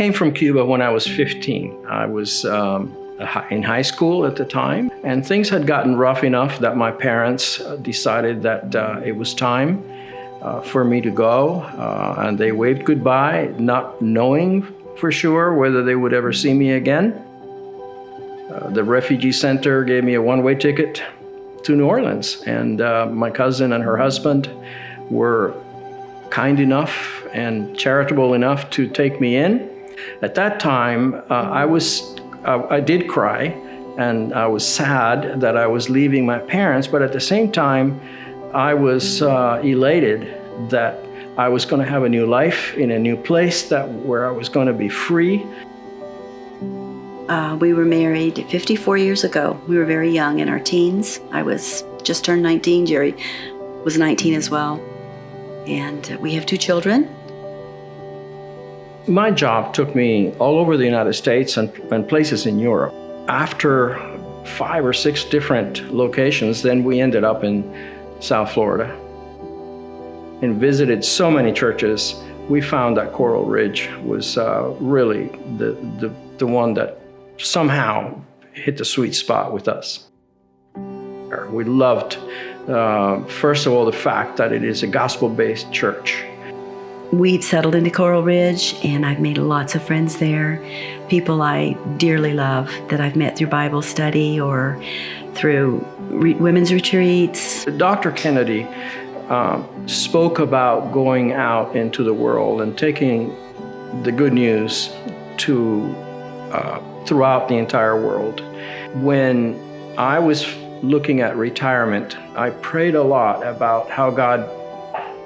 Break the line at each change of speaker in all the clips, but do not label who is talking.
came from Cuba when I was 15. I was in high school at the time, and things had gotten rough enough that my parents decided that it was time for me to go, and they waved goodbye, not knowing for sure whether they would ever see me again. The refugee center gave me a one-way ticket to New Orleans, and my cousin and her husband were kind enough and charitable enough to take me in. At that time, I did cry, and I was sad that I was leaving my parents, but at the same time, I was elated that I was going to have a new life in a new place where I was going to be free.
We were married 54 years ago. We were very young, in our teens. I was just turned 19. Jerry was 19 as well. And we have 2 children.
My job took me all over the United States and places in Europe. After 5 or 6 different locations, then we ended up in South Florida and visited so many churches. We found that Coral Ridge was really the one that somehow hit the sweet spot with us. We loved, first of all, the fact that it is a gospel-based church.
We've settled into Coral Ridge, and I've made lots of friends there. People I dearly love that I've met through Bible study or through women's retreats.
Dr. Kennedy spoke about going out into the world and taking the good news to throughout the entire world. When I was looking at retirement, I prayed a lot about how God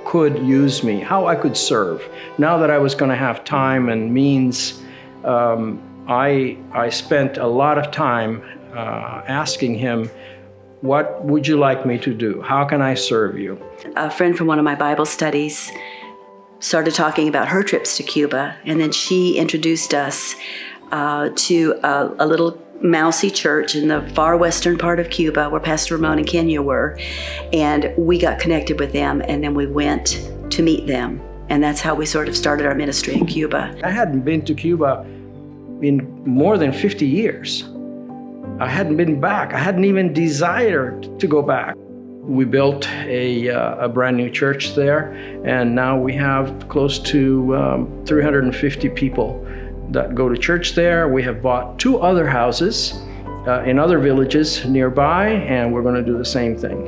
could use me, how I could serve. Now that I was going to have time and means, I spent a lot of time asking him, what would you like me to do? How can I serve you?
A friend from one of my Bible studies started talking about her trips to Cuba, and then she introduced us to a little mousy church in the far western part of Cuba where Pastor Ramon and Kenya were, and we got connected with them, and then we went to meet them, and that's how we sort of started our ministry in Cuba.
I hadn't been to Cuba in more than 50 years. I hadn't been back. I hadn't even desired to go back. We built a brand new church there, and now we have close to 350 people that go to church there. We have bought 2 other houses in other villages nearby, and we're going to do the same thing.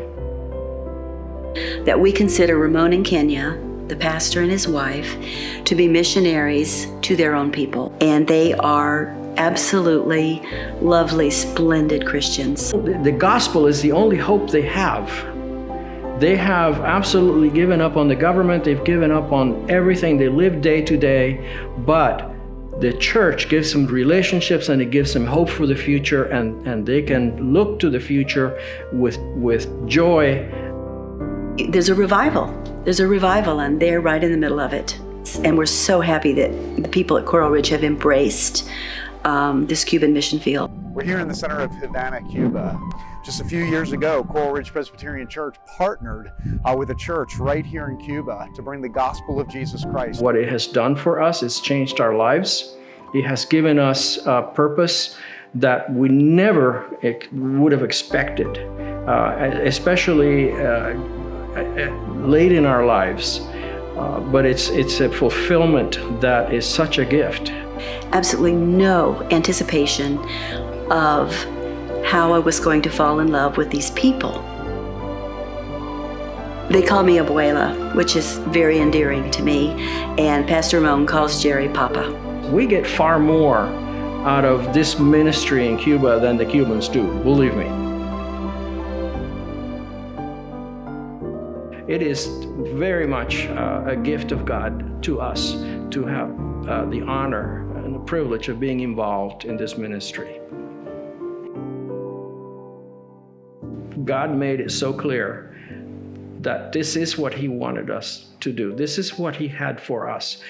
That we consider Ramon and Kenya, the pastor and his wife, to be missionaries to their own people. And they are absolutely lovely, splendid Christians.
The gospel is the only hope they have. They have absolutely given up on the government. They've given up on everything. They live day to day, but the church gives them relationships, and it gives them hope for the future, and they can look to the future with joy.
There's a revival, and they're right in the middle of it. And we're so happy that the people at Coral Ridge have embraced this Cuban mission field.
We're here in the center of Havana, Cuba. Just a few years ago, Coral Ridge Presbyterian Church partnered with a church right here in Cuba to bring the gospel of Jesus Christ.
What it has done for us is changed our lives. It has given us a purpose that we never would have expected, especially late in our lives. But it's a fulfillment that is such a gift.
Absolutely no anticipation of how I was going to fall in love with these people. They call me Abuela, which is very endearing to me, and Pastor Ramon calls Jerry Papa.
We get far more out of this ministry in Cuba than the Cubans do, believe me. It is very much a gift of God to us to have the honor and the privilege of being involved in this ministry. God made it so clear that this is what He wanted us to do. This is what He had for us.